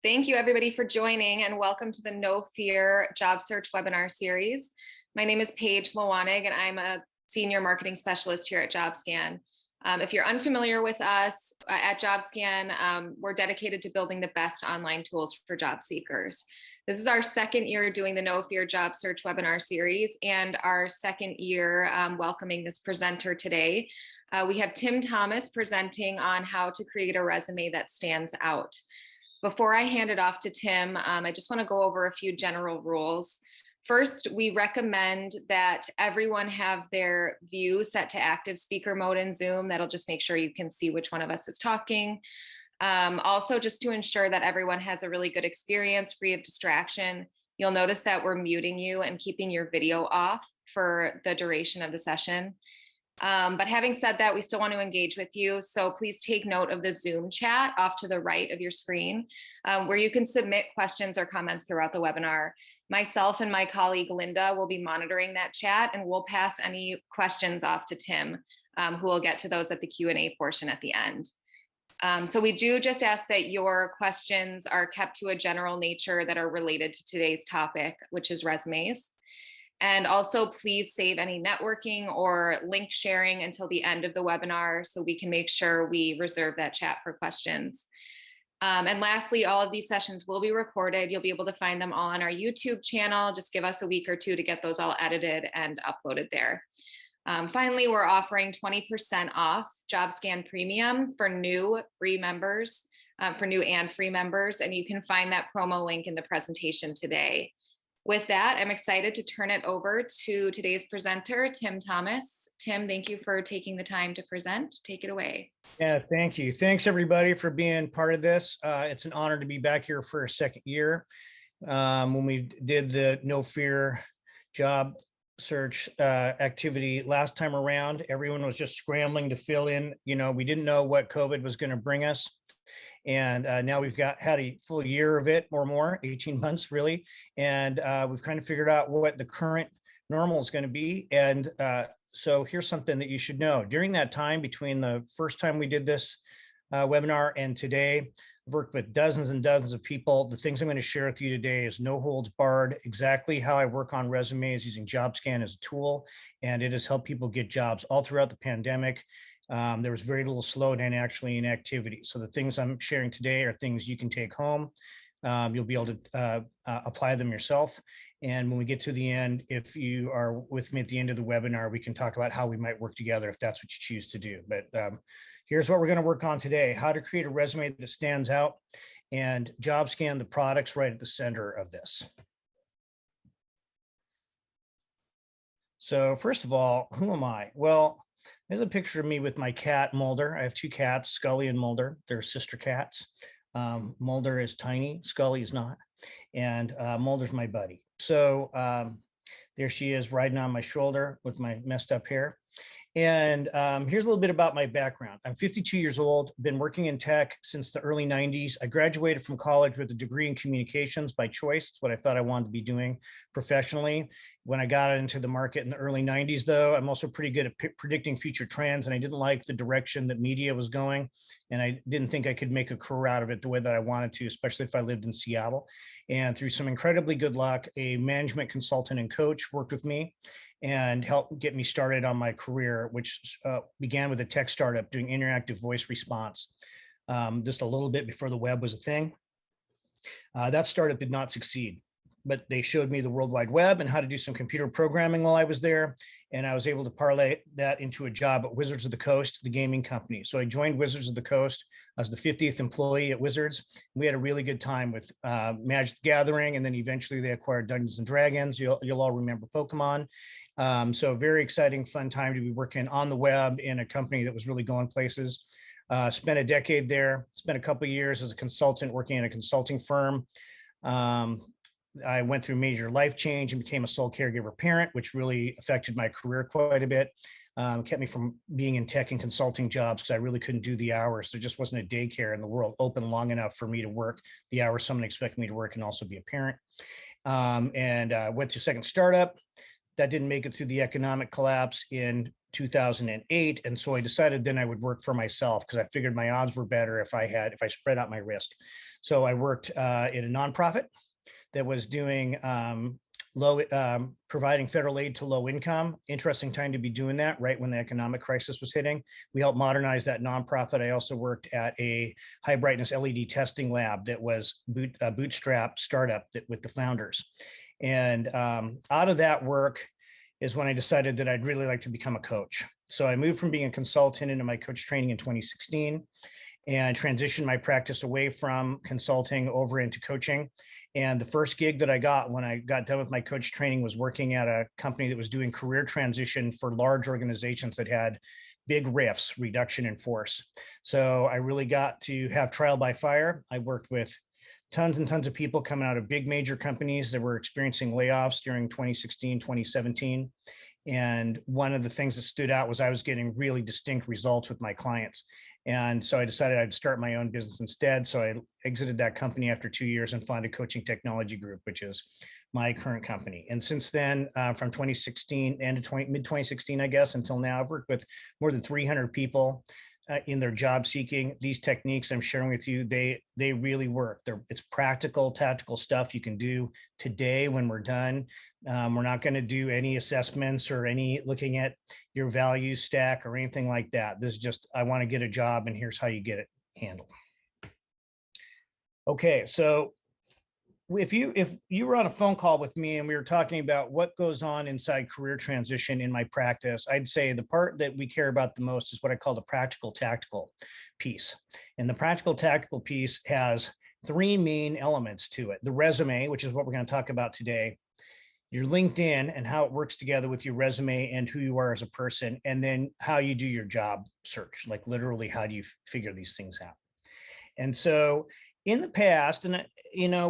Thank you everybody for joining and welcome to the No Fear Job Search webinar series. My name is Paige Lowanig and I'm a senior marketing specialist here at Jobscan. If you're unfamiliar with us at Jobscan, we're dedicated to building the best online tools for job seekers. This is our second year doing the No Fear Job Search webinar series and our second year welcoming this presenter today. We have Tim Thomas presenting on how to create a resume that stands out. Before I hand it off to Tim, I just want to go over a few general rules. First, we recommend that everyone have their view set to active speaker mode in Zoom. That'll just make sure you can see which one of us is talking. Also, just to ensure that everyone has a really good experience, free of distraction, you'll notice that we're muting you and keeping your video off for the duration of the session. But having said that, we still want to engage with you. So please take note of the Zoom chat off to the right of your screen, where you can submit questions or comments throughout the webinar. Myself and my colleague Linda will be monitoring that chat, and we'll pass any questions off to Tim, who will get to those at the Q&A portion at the end. So we do just ask that your questions are kept to a general nature that are related to today's topic, which is resumes. And also please save any networking or link sharing until the end of the webinar so we can make sure we reserve that chat for questions. And lastly, all of these sessions will be recorded. You'll be able to find them all on our YouTube channel. Just give us a week or two to get those all edited and uploaded there. Finally, we're offering 20% off Jobscan Premium for new free members, for new and free members, and you can find that promo link in the presentation today. With that, I'm excited to turn it over to today's presenter, Tim Thomas. Tim, thank you for taking the time to present. Take it away. Yeah, thank you. Thanks everybody for being part of this. It's an honor to be back here for a second year. When we did the No Fear Job Search activity last time around, everyone was just scrambling to fill in. You know, we didn't know what COVID was going to bring us. And now we've had a full year of it or more, 18 months really. And we've kind of figured out what the current normal is going to be. And so here's something that you should know. During that time between the first time we did this webinar and today, I've worked with dozens and dozens of people. The things I'm going to share with you today is no holds barred, exactly how I work on resumes using Jobscan as a tool. And it has helped people get jobs all throughout the pandemic. There was very little slowdown actually in activity. So the things I'm sharing today are things you can take home. You'll be able to apply them yourself. And when we get to the end, if you are with me at the end of the webinar, we can talk about how we might work together if that's what you choose to do. But here's what we're going to work on today: how to create a resume that stands out, and Jobscan, the product's right at the center of this. So first of all, who am I? Well, there's a picture of me with my cat, Mulder. I have two cats, Scully and Mulder. They're sister cats. Mulder is tiny, Scully is not. And Mulder's my buddy. So there she is riding on my shoulder with my messed up hair. And here's a little bit about my background. I'm 52 years old, been working in tech since the early 90s. I graduated from college with a degree in communications by choice. It's what I thought I wanted to be doing professionally. When I got into the market in the early 90s, though, I'm also pretty good at predicting future trends, and I didn't like the direction that media was going, and I didn't think I could make a career out of it the way that I wanted to, especially if I lived in Seattle. And through some incredibly good luck, a management consultant and coach worked with me and helped get me started on my career, which began with a tech startup doing interactive voice response just a little bit before the web was a thing. That startup did not succeed, but they showed me the World Wide Web and how to do some computer programming while I was there. And I was able to parlay that into a job at Wizards of the Coast, the gaming company. So I joined Wizards of the Coast. I was the 50th employee at Wizards. We had a really good time with Magic the Gathering, and then eventually they acquired Dungeons and Dragons. You'll all remember Pokemon. So very exciting, fun time to be working on the web in a company that was really going places. Spent a decade there, spent a couple of years as a consultant working in a consulting firm. I went through major life change and became a sole caregiver parent, which really affected my career quite a bit. Kept me from being in tech and consulting jobs because I really couldn't do the hours. There just wasn't a daycare in the world open long enough for me to work the hours someone expected me to work and also be a parent. Went to a second startup. That didn't make it through the economic collapse in 2008. And so I decided then I would work for myself because I figured my odds were better if I spread out my risk. So I worked in a nonprofit that was doing providing federal aid to low income. Interesting time to be doing that right when the economic crisis was hitting. We helped modernize that nonprofit. I also worked at a high brightness LED testing lab that was a bootstrap startup with the founders. And out of that work is when I decided that I'd really like to become a coach. So I moved from being a consultant into my coach training in 2016 and transitioned my practice away from consulting over into coaching. And the first gig that I got when I got done with my coach training was working at a company that was doing career transition for large organizations that had big RIFs, reduction in force. So I really got to have trial by fire. I worked with tons and tons of people coming out of big major companies that were experiencing layoffs during 2016, 2017. And one of the things that stood out was I was getting really distinct results with my clients. And so I decided I'd start my own business instead. So I exited that company after 2 years and founded Coaching Technology Group, which is my current company. And since then, from 2016 and mid 2016, I guess, until now, I've worked with more than 300 people in their job seeking. These techniques I'm sharing with you, they really work. It's practical, tactical stuff you can do today when we're done. We're not going to do any assessments or any looking at your value stack or anything like that. This is just, I want to get a job and here's how you get it handled. Okay, so if you were on a phone call with me and we were talking about what goes on inside career transition in my practice, I'd say the part that we care about the most is what I call the practical tactical piece. And the practical tactical piece has three main elements to it: the resume, which is what we're going to talk about today, your LinkedIn and how it works together with your resume and who you are as a person, and then how you do your job search, like literally how do you figure these things out. And so in the past, and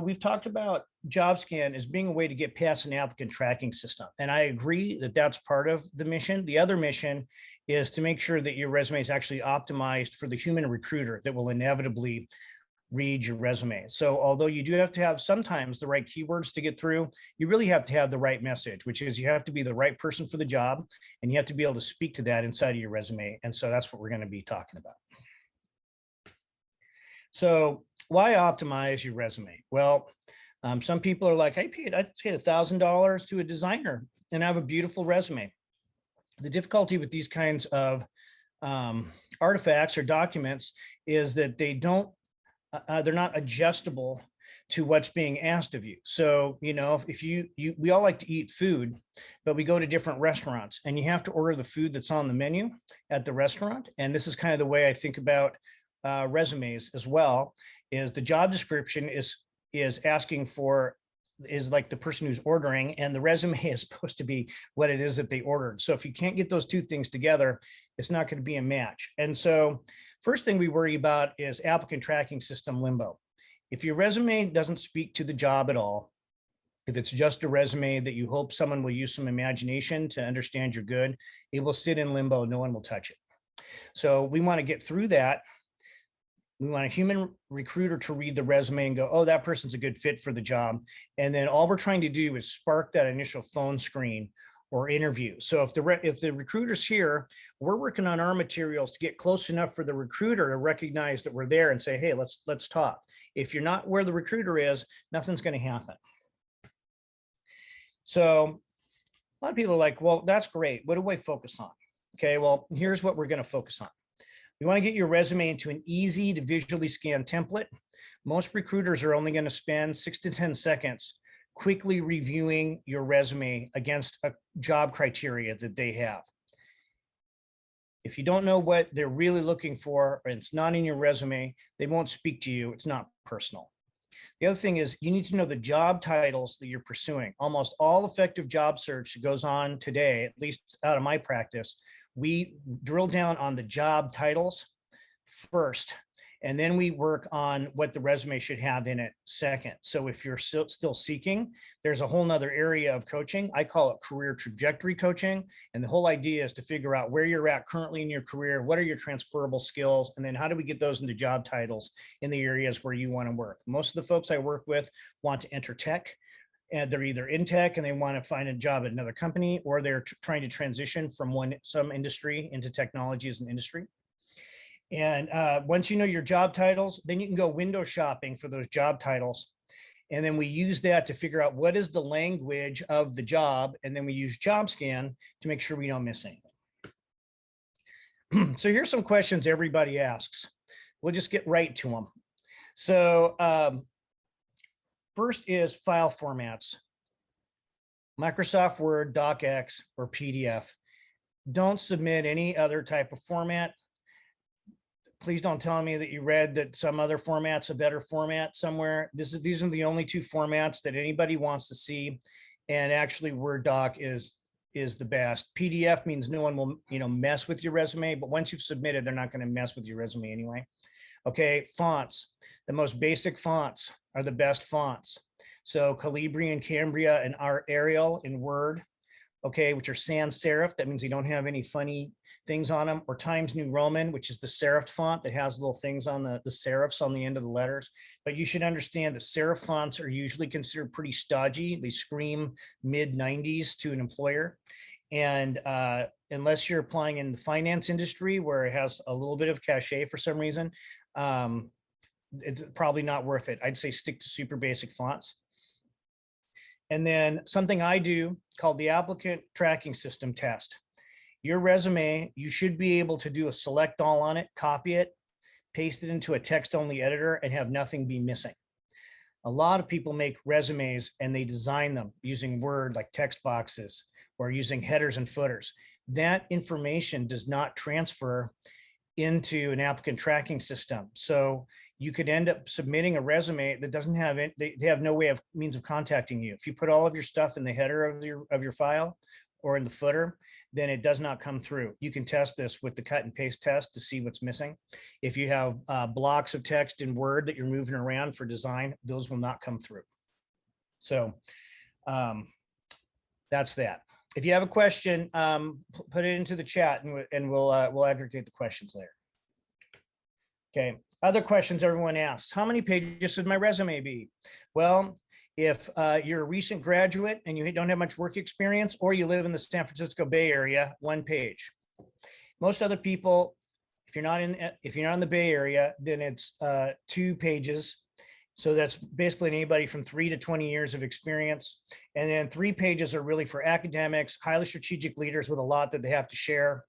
we've talked about Jobscan as being a way to get past an applicant tracking system. And I agree that that's part of the mission. The other mission is to make sure that your resume is actually optimized for the human recruiter that will inevitably read your resume. So although you do have to have sometimes the right keywords to get through, you really have to have the right message, which is you have to be the right person for the job and you have to be able to speak to that inside of your resume. And so that's what we're going to be talking about. So why optimize your resume? Well, some people are like, I paid $1,000 to a designer and I have a beautiful resume. The difficulty with these kinds of artifacts or documents is that they're not adjustable to what's being asked of you. So, if we all like to eat food, but we go to different restaurants and you have to order the food that's on the menu at the restaurant. And this is kind of the way I think about resumes as well, is the job description is asking for is like the person who's ordering, and the resume is supposed to be what it is that they ordered. So if you can't get those two things together, it's not going to be a match. And so first thing we worry about is applicant tracking system limbo. If your resume doesn't speak to the job at all, if it's just a resume that you hope someone will use some imagination to understand you're good, it will sit in limbo. No one will touch it. So we want to get through that. We want a human recruiter to read the resume and go, oh, that person's a good fit for the job. And then all we're trying to do is spark that initial phone screen or interview. So if the recruiter's here, we're working on our materials to get close enough for the recruiter to recognize that we're there and say, hey, let's talk. If you're not where the recruiter is, nothing's going to happen. So a lot of people are like, well, that's great. What do I focus on? Okay, well, here's what we're going to focus on. You want to get your resume into an easy to visually scan template. Most recruiters are only going to spend 6 to 10 seconds quickly reviewing your resume against a job criteria that they have. If you don't know what they're really looking for, or it's not in your resume, they won't speak to you. It's not personal. The other thing is you need to know the job titles that you're pursuing. Almost all effective job search that goes on today, at least out of my practice, we drill down on the job titles first, and then we work on what the resume should have in it second. So if you're still seeking, there's a whole nother area of coaching. I call it career trajectory coaching. And the whole idea is to figure out where you're at currently in your career, what are your transferable skills, and then how do we get those into job titles in the areas where you want to work. Most of the folks I work with want to enter tech. and they're either in tech and they want to find a job at another company, or they're trying to transition from some industry into technology as an industry. And once you know your job titles, then you can go window shopping for those job titles. And then we use that to figure out what is the language of the job. And then we use Jobscan to make sure we don't miss anything. So here's some questions everybody asks. We'll just get right to them. So first is file formats. Microsoft Word, DocX, or PDF. Don't submit any other type of format. Please don't tell me that you read that some other format's a better format somewhere. These are the only two formats that anybody wants to see. And actually Word doc is the best. PDF means no one will, mess with your resume, but once you've submitted, they're not going to mess with your resume anyway. Okay, fonts. The most basic fonts are the best fonts. So Calibri and Cambria and Arial in Word, okay, which are sans serif. That means they don't have any funny things on them, or Times New Roman, which is the serif font that has little things on the serifs on the end of the letters. But you should understand that serif fonts are usually considered pretty stodgy. They scream mid-90s to an employer. And unless you're applying in the finance industry where it has a little bit of cachet for some reason, it's probably not worth it. I'd say stick to super basic fonts. And then something I do called the applicant tracking system test. Your resume, you should be able to do a select all on it, copy it, paste it into a text-only editor, and have nothing be missing. A lot of people make resumes and they design them using Word, like text boxes, or using headers and footers. That information does not transfer into an applicant tracking system. So you could end up submitting a resume that doesn't have it. They have no way of means of contacting you. If you put all of your stuff in the header of your file or in the footer, then it does not come through. You can test this with the cut and paste test to see what's missing. If you have blocks of text in Word that you're moving around for design, those will not come through. So that's that. If you have a question, put it into the chat and we'll aggregate the questions later. Okay, other questions everyone asks. How many pages should my resume be? Well, if you're a recent graduate and you don't have much work experience, or you live in the San Francisco Bay Area, 1 page. Most other people, if you're not in the Bay Area, then it's 2 pages. So that's basically anybody from 3 to 20 years of experience. And then 3 pages are really for academics, highly strategic leaders with a lot that they have to share,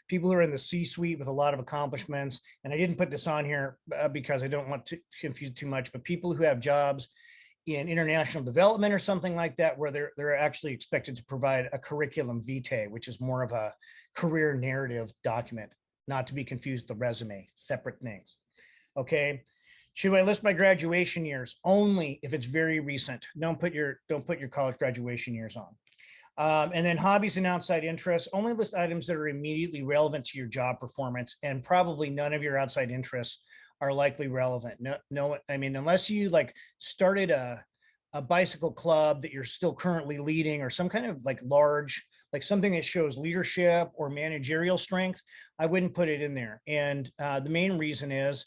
people who are in the C-suite with a lot of accomplishments. And I didn't put this on here because I don't want to confuse too much, but people who have jobs in international development or something like that, where they're actually expected to provide a curriculum vitae, which is more of a career narrative document, not to be confused with the resume, separate things. Okay. Should I list my graduation years? Only if it's very recent. Don't put your college graduation years on. And then hobbies and outside interests, only list items that are immediately relevant to your job performance, and probably none of your outside interests are likely relevant. No, I mean, unless you like started a bicycle club that you're still currently leading, or some kind of like large, like something that shows leadership or managerial strength, I wouldn't put it in there. And the main reason is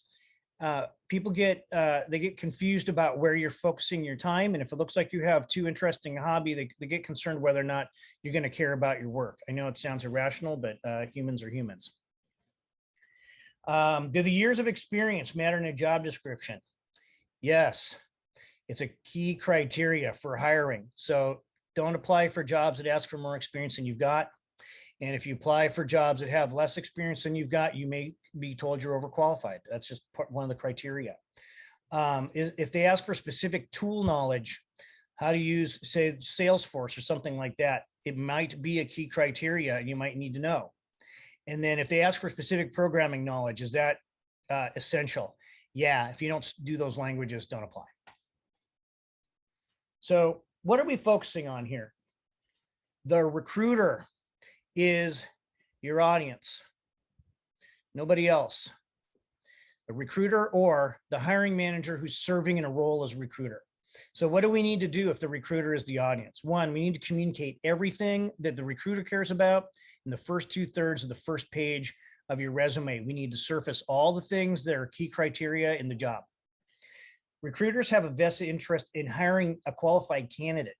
people they get confused about where you're focusing your time. And if it looks like you have too interesting a hobby, they get concerned whether or not you're going to care about your work. I know it sounds irrational, but humans are humans. Do the years of experience matter in a job description? Yes, it's a key criteria for hiring. So don't apply for jobs that ask for more experience than you've got. And if you apply for jobs that have less experience than you've got, you may be told you're overqualified. That's just one of the criteria. If they ask for specific tool knowledge, how to use, say, Salesforce or something like that, it might be a key criteria and you might need to know. And then if they ask for specific programming knowledge, is that essential? Yeah, if you don't do those languages, don't apply. So what are we focusing on here? The recruiter is your audience, nobody else. The recruiter or the hiring manager who's serving in a role as recruiter. So what do we need to do if the recruiter is the audience? One, we need to communicate everything that the recruiter cares about in the first 2/3 of the first page of your resume. We need to surface all the things that are key criteria in the job. Recruiters have a vested interest in hiring a qualified candidate,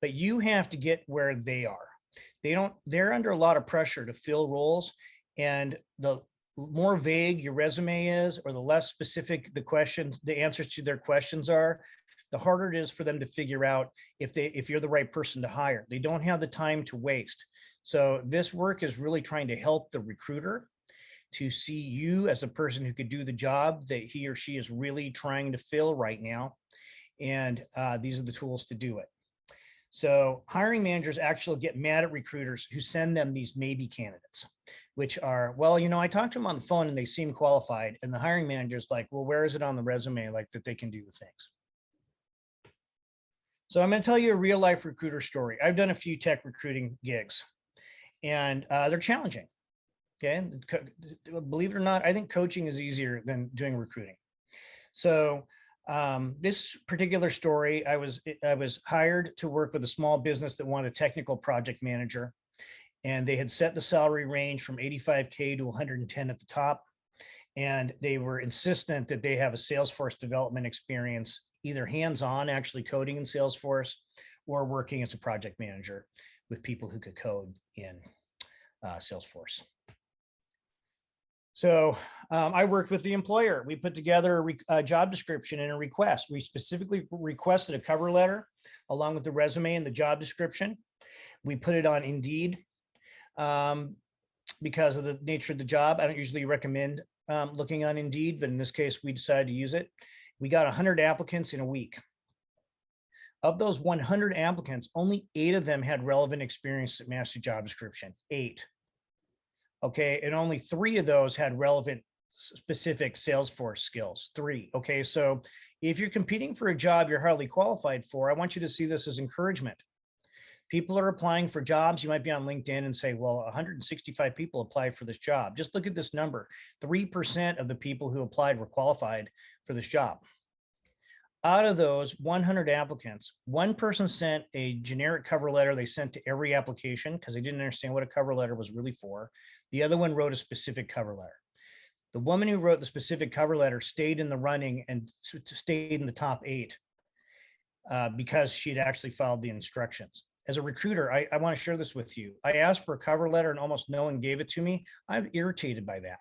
but you have to get where they are. They're under a lot of pressure to fill roles, and the more vague your resume is, or the less specific the answers to their questions are, the harder it is for them to figure out if you're the right person to hire. They don't have the time to waste. So this work is really trying to help the recruiter to see you as a person who could do the job that he or she is really trying to fill right now. And these are the tools to do it. So hiring managers actually get mad at recruiters who send them these maybe candidates, which are, well, I talked to them on the phone and they seem qualified. And the hiring manager's like, well, where is it on the resume, like that they can do the things? So I'm going to tell you a real life recruiter story. I've done a few tech recruiting gigs, and they're challenging. Okay. Believe it or not, I think coaching is easier than doing recruiting. So this particular story, I was hired to work with a small business that wanted a technical project manager, and they had set the salary range from 85K to 110 at the top. And they were insistent that they have a Salesforce development experience, either hands-on actually coding in Salesforce or working as a project manager with people who could code in Salesforce. So I worked with the employer. We put together a job description and a request. We specifically requested a cover letter along with the resume and the job description. We put it on Indeed because of the nature of the job. I don't usually recommend looking on Indeed, but in this case, we decided to use it. We got 100 applicants in a week. Of those 100 applicants, only 8 of them had relevant experience that matched the job description. 8. Okay, and only 3 of those had relevant specific Salesforce skills. 3. Okay, so if you're competing for a job you're highly qualified for, I want you to see this as encouragement. People are applying for jobs. You might be on LinkedIn and say, well, 165 people applied for this job. Just look at this number. 3% of the people who applied were qualified for this job. Out of those 100 applicants, one person sent a generic cover letter they sent to every application because they didn't understand what a cover letter was really for. The other one wrote a specific cover letter. The woman who wrote the specific cover letter stayed in the running and stayed in the top 8 because she'd actually followed the instructions. As a recruiter, I want to share this with you. I asked for a cover letter and almost no one gave it to me. I'm irritated by that.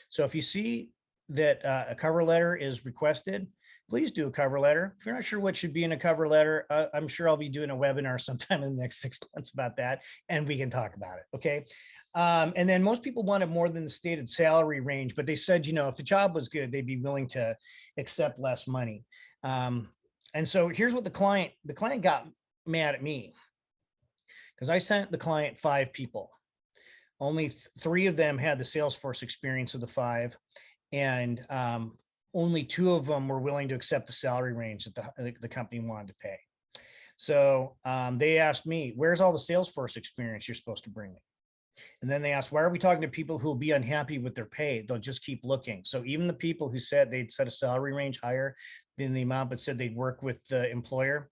So if you see that a cover letter is requested, please do a cover letter. If you're not sure what should be in a cover letter, I'm sure I'll be doing a webinar sometime in the next 6 months about that, and we can talk about it, okay? And then most people wanted more than the stated salary range, but they said, if the job was good, they'd be willing to accept less money. And so here's what the client got mad at me, because I sent the client 5 people. Only 3 of them had the Salesforce experience of the 5, and only 2 of them were willing to accept the salary range that the company wanted to pay. So they asked me, where's all the Salesforce experience you're supposed to bring me? And then they asked, why are we talking to people who will be unhappy with their pay? They'll just keep looking. So even the people who said they'd set a salary range higher than the amount, but said they'd work with the employer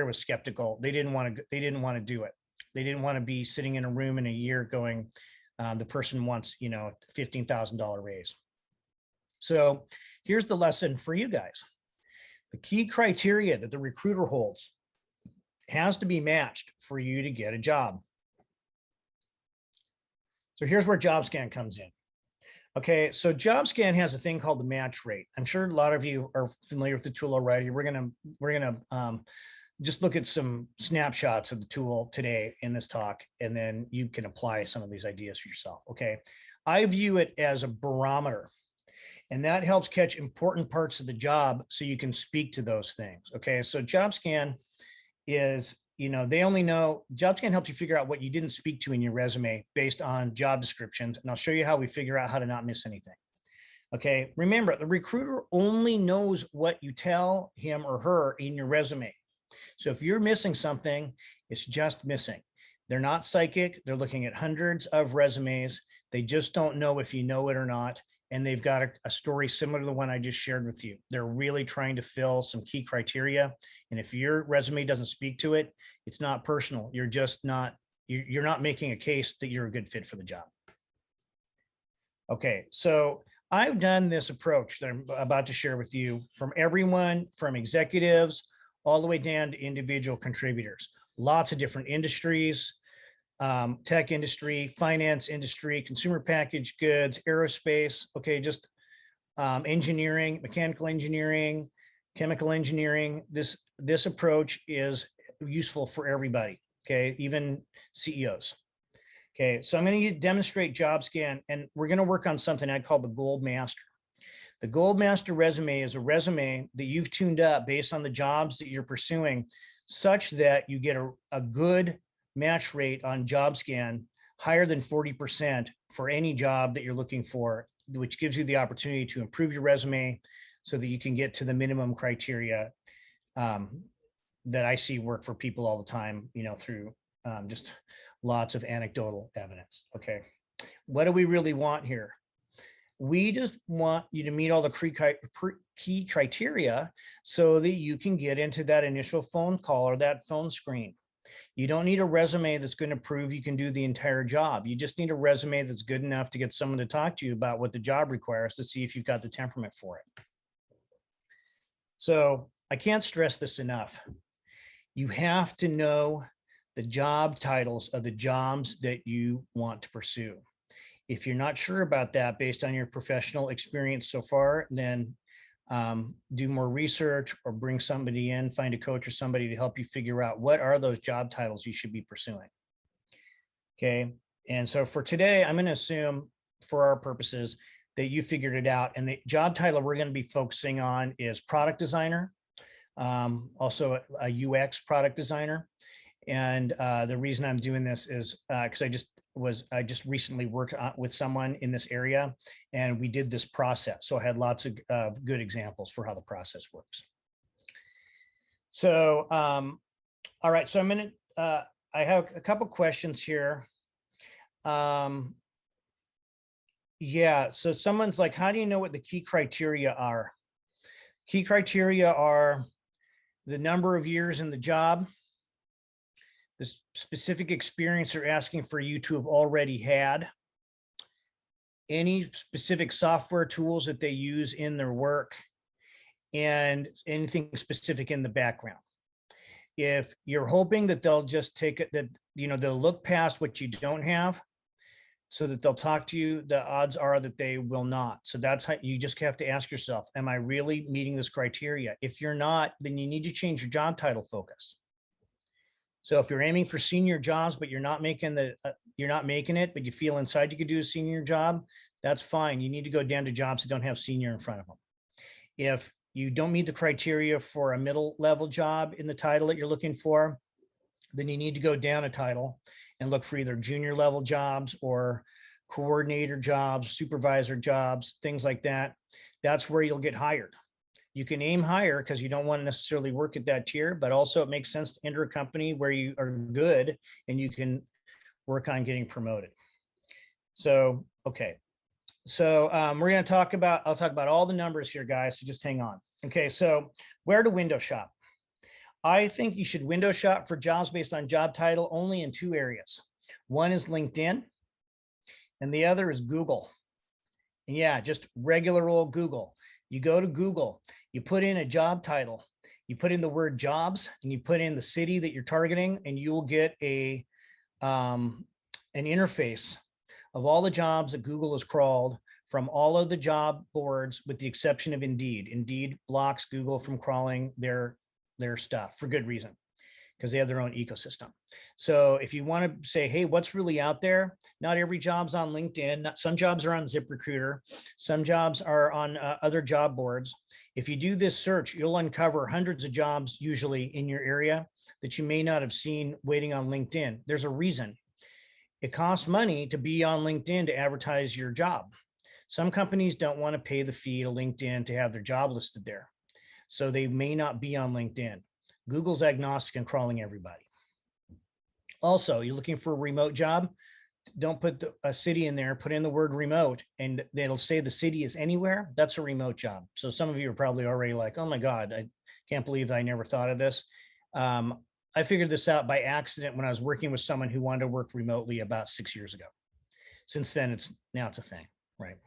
was skeptical. They didn't want to do it. They didn't want to be sitting in a room in a year going, the person wants, $15,000 raise. So here's the lesson for you guys. The key criteria that the recruiter holds has to be matched for you to get a job. So here's where Jobscan comes in. Okay, so Jobscan has a thing called the match rate. I'm sure a lot of you are familiar with the tool already. We're gonna just look at some snapshots of the tool today in this talk, and then you can apply some of these ideas for yourself. Okay, I view it as a barometer, and that helps catch important parts of the job so you can speak to those things. Okay, so Jobscan is, Jobscan helps you figure out what you didn't speak to in your resume based on job descriptions. And I'll show you how we figure out how to not miss anything. Okay, remember, the recruiter only knows what you tell him or her in your resume. So if you're missing something, it's just missing. They're not psychic. They're looking at hundreds of resumes. They just don't know if you know it or not. And they've got a story similar to the one I just shared with you. They're really trying to fill some key criteria. And if your resume doesn't speak to it, it's not personal. You're not making a case that you're a good fit for the job. Okay, so I've done this approach that I'm about to share with you from everyone from executives all the way down to individual contributors, lots of different industries, tech industry, finance industry, consumer packaged goods, aerospace, okay, just engineering, mechanical engineering, chemical engineering. This approach is useful for everybody, okay, even CEOs. Okay, so I'm going to demonstrate Jobscan, and we're going to work on something I call the Gold Master. The Gold Master resume is a resume that you've tuned up based on the jobs that you're pursuing, such that you get a good match rate on Jobscan higher than 40% for any job that you're looking for, which gives you the opportunity to improve your resume so that you can get to the minimum criteria that I see work for people all the time, through just lots of anecdotal evidence. Okay. What do we really want here? We just want you to meet all the key criteria so that you can get into that initial phone call or that phone screen. You don't need a resume that's going to prove you can do the entire job. You just need a resume that's good enough to get someone to talk to you about what the job requires to see if you've got the temperament for it. So I can't stress this enough. You have to know the job titles of the jobs that you want to pursue. If you're not sure about that based on your professional experience so far, then do more research or bring somebody in, find a coach or somebody to help you figure out what are those job titles you should be pursuing. Okay. And so for today, I'm going to assume for our purposes that you figured it out. And the job title we're going to be focusing on is product designer, also a UX product designer. And the reason I'm doing this is because I just recently worked with someone in this area, and we did this process. So I had lots of good examples for how the process works. So, all right. So I have a couple questions here. Yeah. So someone's like, how do you know what the key criteria are? Key criteria are the number of years in the job, the specific experience they're asking for you to have already had, any specific software tools that they use in their work, and anything specific in the background. If you're hoping that they'll just take it, that, they'll look past what you don't have so that they'll talk to you, the odds are that they will not. So that's how you just have to ask yourself, am I really meeting this criteria? If you're not, then you need to change your job title focus. So if you're aiming for senior jobs, but you're not making it, but you feel inside you could do a senior job, that's fine. You need to go down to jobs that don't have senior in front of them. If you don't meet the criteria for a middle level job in the title that you're looking for, then you need to go down a title and look for either junior level jobs or coordinator jobs, supervisor jobs, things like that. That's where you'll get hired. You can aim higher because you don't want to necessarily work at that tier, but also it makes sense to enter a company where you are good and you can work on getting promoted. So, okay. So we're going to I'll talk about all the numbers here, guys. So just hang on. Okay. So where to window shop? I think you should window shop for jobs based on job title only in two areas. One is LinkedIn and the other is Google. And yeah, just regular old Google. You go to Google, you put in a job title, you put in the word jobs, and you put in the city that you're targeting, and you will get an interface of all the jobs that Google has crawled from all of the job boards, with the exception of Indeed. Indeed blocks Google from crawling their stuff for good reason, because they have their own ecosystem. So if you want to say, hey, what's really out there? Not every job's on LinkedIn. Some jobs are on ZipRecruiter. Some jobs are on other job boards. If you do this search, you'll uncover hundreds of jobs usually in your area that you may not have seen waiting on LinkedIn. There's a reason. It costs money to be on LinkedIn to advertise your job. Some companies don't want to pay the fee to LinkedIn to have their job listed there, so they may not be on LinkedIn. Google's agnostic and crawling everybody. Also, you're looking for a remote job, don't put a city in there, put in the word remote, and it'll say the city is anywhere. That's a remote job. So some of you are probably already like, oh my God, I can't believe I never thought of this. I figured this out by accident when I was working with someone who wanted to work remotely about 6 years ago. Since then, now it's a thing, right?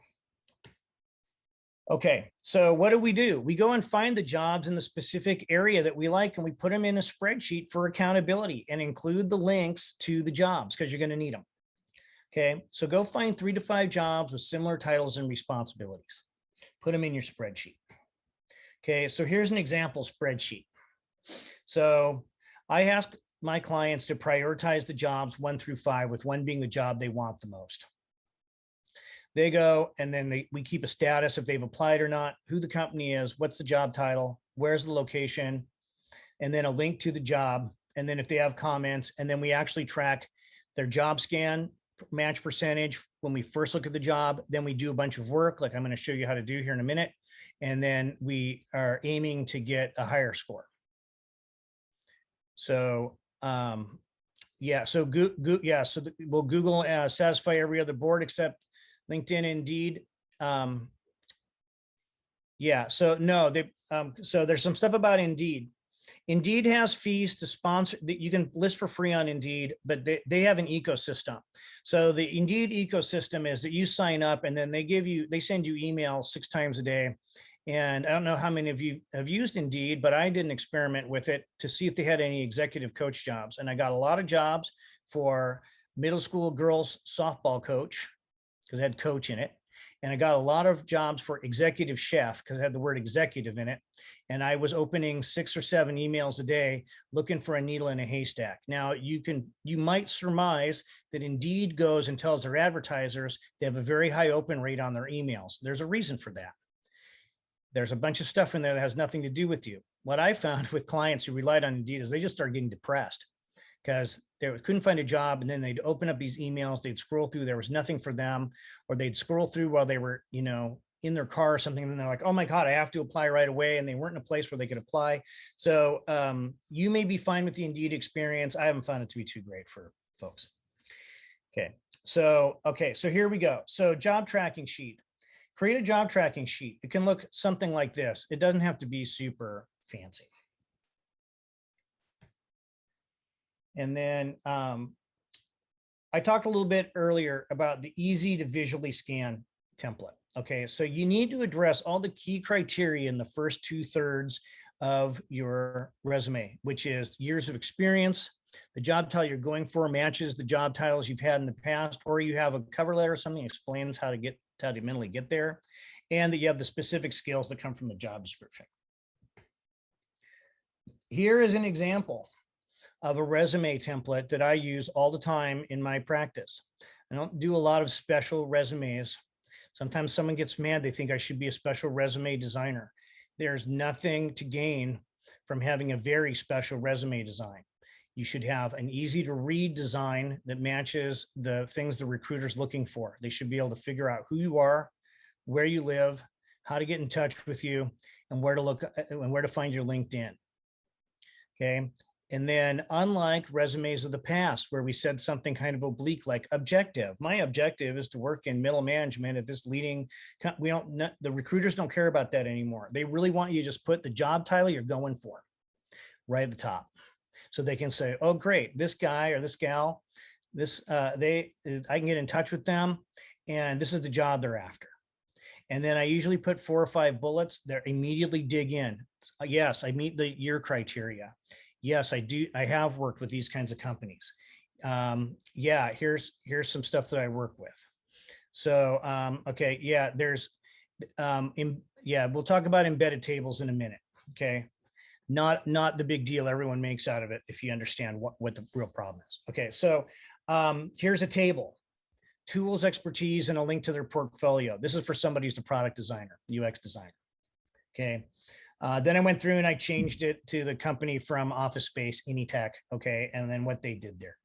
Okay, so what do? We go and find the jobs in the specific area that we like, and we put them in a spreadsheet for accountability and include the links to the jobs because you're going to need them. Okay, so go find 3 to 5 jobs with similar titles and responsibilities. Put them in your spreadsheet. Okay, so here's an example spreadsheet. So I ask my clients to prioritize the jobs 1 through 5, with 1 being the job they want the most. They go and then we keep a status if they've applied or not, who the company is, what's the job title, where's the location, and then a link to the job. And then if they have comments, and then we actually track their Jobscan match percentage when we first look at the job. Then we do a bunch of work, like I'm going to show you how to do here in a minute. And then we are aiming to get a higher score. So yeah, so we'll Google satisfy every other board except LinkedIn, Indeed. Yeah, so no, so there's some stuff about Indeed. Indeed has fees to sponsor that you can list for free on Indeed, but they have an ecosystem. So the Indeed ecosystem is that you sign up and then they send you emails 6 times a day. And I don't know how many of you have used Indeed, but I did an experiment with it to see if they had any executive coach jobs. And I got a lot of jobs for middle school girls softball coach, because it had coach in it. And I got a lot of jobs for executive chef because it had the word executive in it. And I was opening 6 or 7 emails a day looking for a needle in a haystack. Now you might surmise that Indeed goes and tells their advertisers they have a very high open rate on their emails. There's a reason for that. There's a bunch of stuff in there that has nothing to do with you. What I found with clients who relied on Indeed is they just started getting depressed because they couldn't find a job, and then they'd open up these emails, they'd scroll through, there was nothing for them, or they'd scroll through while they were, in their car or something, and then they're like, oh my God, I have to apply right away, and they weren't in a place where they could apply. So you may be fine with the Indeed experience. I haven't found it to be too great for folks. Okay, so here we go. So job tracking sheet. Create a job tracking sheet. It can look something like this. It doesn't have to be super fancy. And then I talked a little bit earlier about the easy to visually scan template. Okay, so you need to address all the key criteria in the first 2/3 of your resume, which is years of experience, the job title you're going for matches the job titles you've had in the past, or you have a cover letter or something that explains how to mentally get there, and that you have the specific skills that come from the job description. Here is an example of a resume template that I use all the time in my practice. I don't do a lot of special resumes. Sometimes someone gets mad, they think I should be a special resume designer. There's nothing to gain from having a very special resume design. You should have an easy to read design that matches the things the recruiter's looking for. They should be able to figure out who you are, where you live, how to get in touch with you, and where to look and where to find your LinkedIn. Okay. And then unlike resumes of the past, where we said something kind of oblique like objective, my objective is to work in middle management at this leading, the recruiters don't care about that anymore. They really want you to just put the job title you're going for right at the top. So they can say, oh, great, this guy or this gal, I can get in touch with them, and this is the job they're after. And then I usually put 4 or 5 bullets that immediately dig in. Yes, I meet the year criteria. Yes, I do. I have worked with these kinds of companies. Yeah, here's some stuff that I work with. So, okay, yeah, we'll talk about embedded tables in a minute. Okay. Not the big deal everyone makes out of it if you understand what the real problem is. Okay, so here's a table, tools, expertise, and a link to their portfolio. This is for somebody who's a product designer, UX designer. Okay, then I went through and I changed it to the company from Office Space, Anytech. Okay, and then what they did there.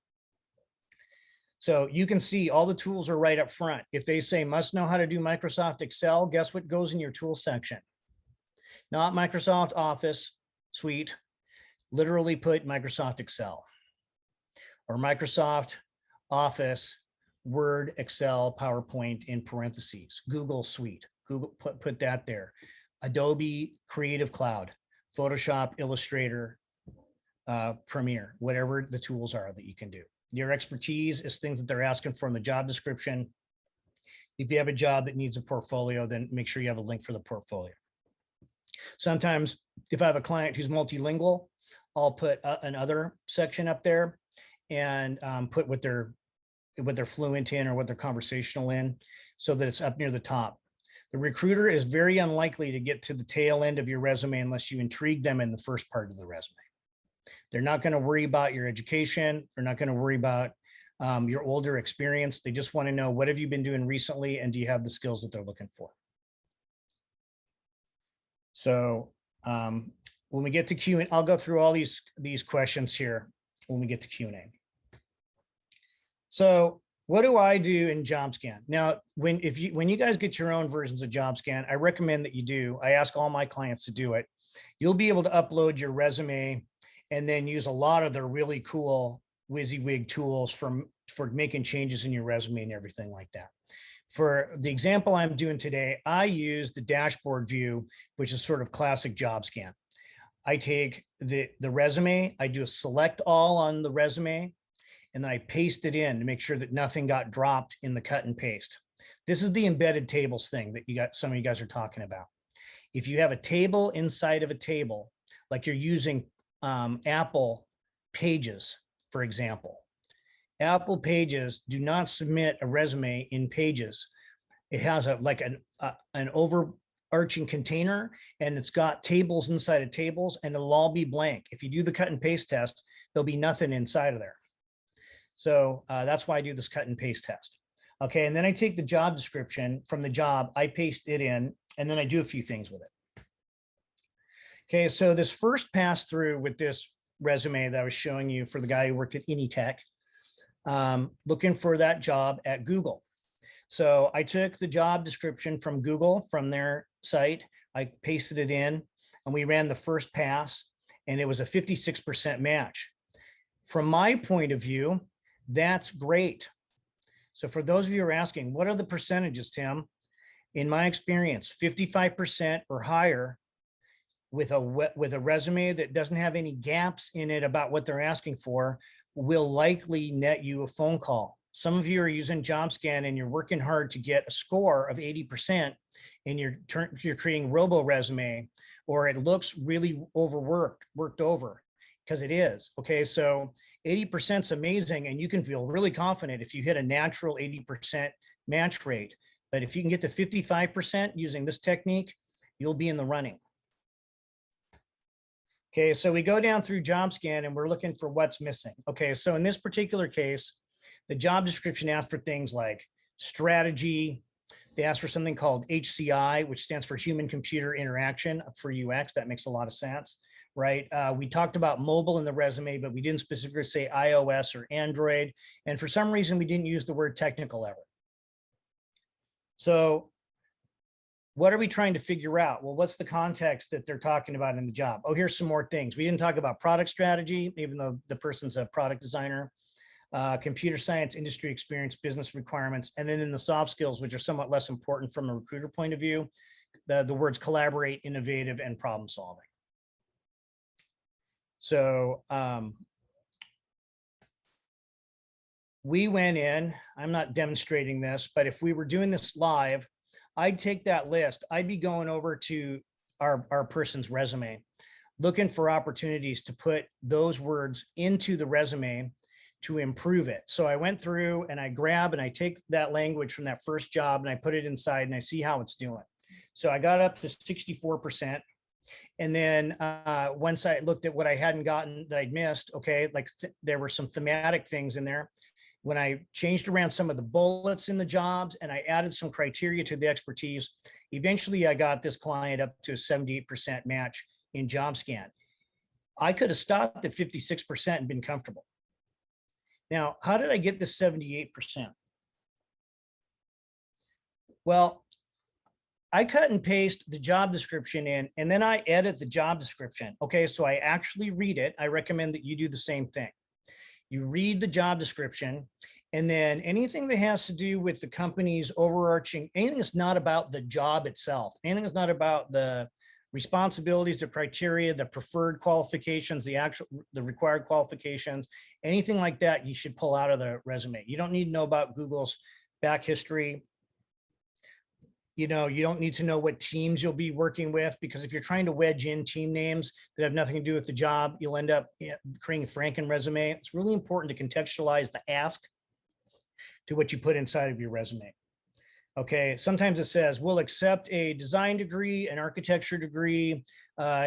So you can see all the tools are right up front. If they say must know how to do Microsoft Excel, guess what goes in your tool section? Not Microsoft Office Suite, literally put Microsoft Excel or Microsoft Office, Word, Excel, PowerPoint in parentheses, Google Suite, Google put that there, Adobe Creative Cloud, Photoshop, Illustrator, Premiere, whatever the tools are that you can do. Your expertise is things that they're asking for in the job description. If you have a job that needs a portfolio, then make sure you have a link for the portfolio. Sometimes if I have a client who's multilingual, I'll put another section up there and put what they're fluent in or what they're conversational in, so that it's up near the top. The recruiter is very unlikely to get to the tail end of your resume unless you intrigue them in the first part of the resume. They're not going to worry about your education. They're not going to worry about your older experience. They just want to know, what have you been doing recently, and do you have the skills that they're looking for? So when we get to Q&A, I'll go through all these questions here when we get to Q&A. So what do I do in Jobscan? Now, when you guys get your own versions of Jobscan, I recommend that you do. I ask all my clients to do it. You'll be able to upload your resume and then use a lot of the really cool WYSIWYG tools for making changes in your resume and everything like that. For the example I'm doing today, I use the dashboard view, which is sort of classic Jobscan. I take the resume, I do a select all on the resume, and then I paste it in to make sure that nothing got dropped in the cut and paste. This is the embedded tables thing that some of you guys are talking about. If you have a table inside of a table, like you're using Apple Pages, for example. Apple Pages do not submit a resume in Pages. It has an overarching container, and it's got tables inside of tables, and it'll all be blank. If you do the cut and paste test, there'll be nothing inside of there. So that's why I do this cut and paste test. Okay, and then I take the job description from the job, I paste it in, and then I do a few things with it. Okay, so this first pass through with this resume that I was showing you for the guy who worked at Anytech, looking for that job at Google. So I took the job description from Google, from their site, I pasted it in, and we ran the first pass, and it was a 56% match. From my point of view, that's great. So for those of you who are asking, what are the percentages, Tim? In my experience, 55% or higher with a resume that doesn't have any gaps in it about what they're asking for will likely net you a phone call. Some of you are using Jobscan and you're working hard to get a score of 80%, and you're creating robo resume, or it looks really worked over, because it is. Okay, so 80% is amazing, and you can feel really confident if you hit a natural 80% match rate. But if you can get to 55% using this technique, you'll be in the running. Okay, so we go down through Jobscan and we're looking for what's missing. Okay, so in this particular case, the job description asks for things like strategy. They ask for something called HCI, which stands for human computer interaction for UX. That makes a lot of sense, right? We talked about mobile in the resume, but we didn't specifically say iOS or Android. And for some reason, we didn't use the word technical ever. So what are we trying to figure out? Well, what's the context that they're talking about in the job? Oh, here's some more things. We didn't talk about product strategy, even though the person's a product designer, computer science, industry experience, business requirements. And then in the soft skills, which are somewhat less important from a recruiter point of view, the words collaborate, innovative, and problem solving. So we went in, I'm not demonstrating this, but if we were doing this live, I'd take that list. I'd be going over to our person's resume, looking for opportunities to put those words into the resume to improve it. So I went through and I grab and I take that language from that first job and I put it inside and I see how it's doing. So I got up to 64%. And then once I looked at what I hadn't gotten that I'd missed, okay, like there were some thematic things in there. When I changed around some of the bullets in the jobs and I added some criteria to the expertise, eventually I got this client up to a 78% match in Jobscan. I could have stopped at 56% and been comfortable. Now, how did I get this 78%? Well, I cut and paste the job description in, and then I edit the job description. Okay, so I actually read it. I recommend that you do the same thing. You read the job description, and then anything that has to do with the company's overarching, anything that's not about the job itself, anything that's not about the responsibilities, the criteria, the preferred qualifications, the required qualifications, anything like that, you should pull out of the resume. You don't need to know about Google's back history. You don't need to know what teams you'll be working with, because if you're trying to wedge in team names that have nothing to do with the job, you'll end up creating a Franken resume. It's really important to contextualize the ask to what you put inside of your resume. Okay, sometimes it says, we'll accept a design degree, an architecture degree,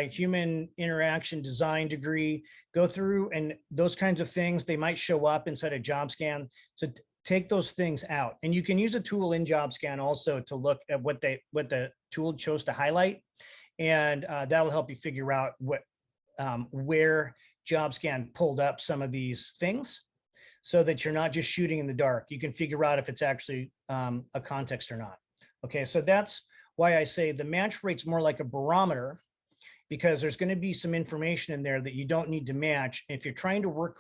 human interaction design degree. Go through, and those kinds of things, they might show up inside a Jobscan. So take those things out. And you can use a tool in Jobscan also to look at what the tool chose to highlight. And that'll help you figure out where Jobscan pulled up some of these things, so that you're not just shooting in the dark. You can figure out if it's actually a context or not. Okay, so that's why I say the match rate's more like a barometer, because there's going to be some information in there that you don't need to match. If you're trying to work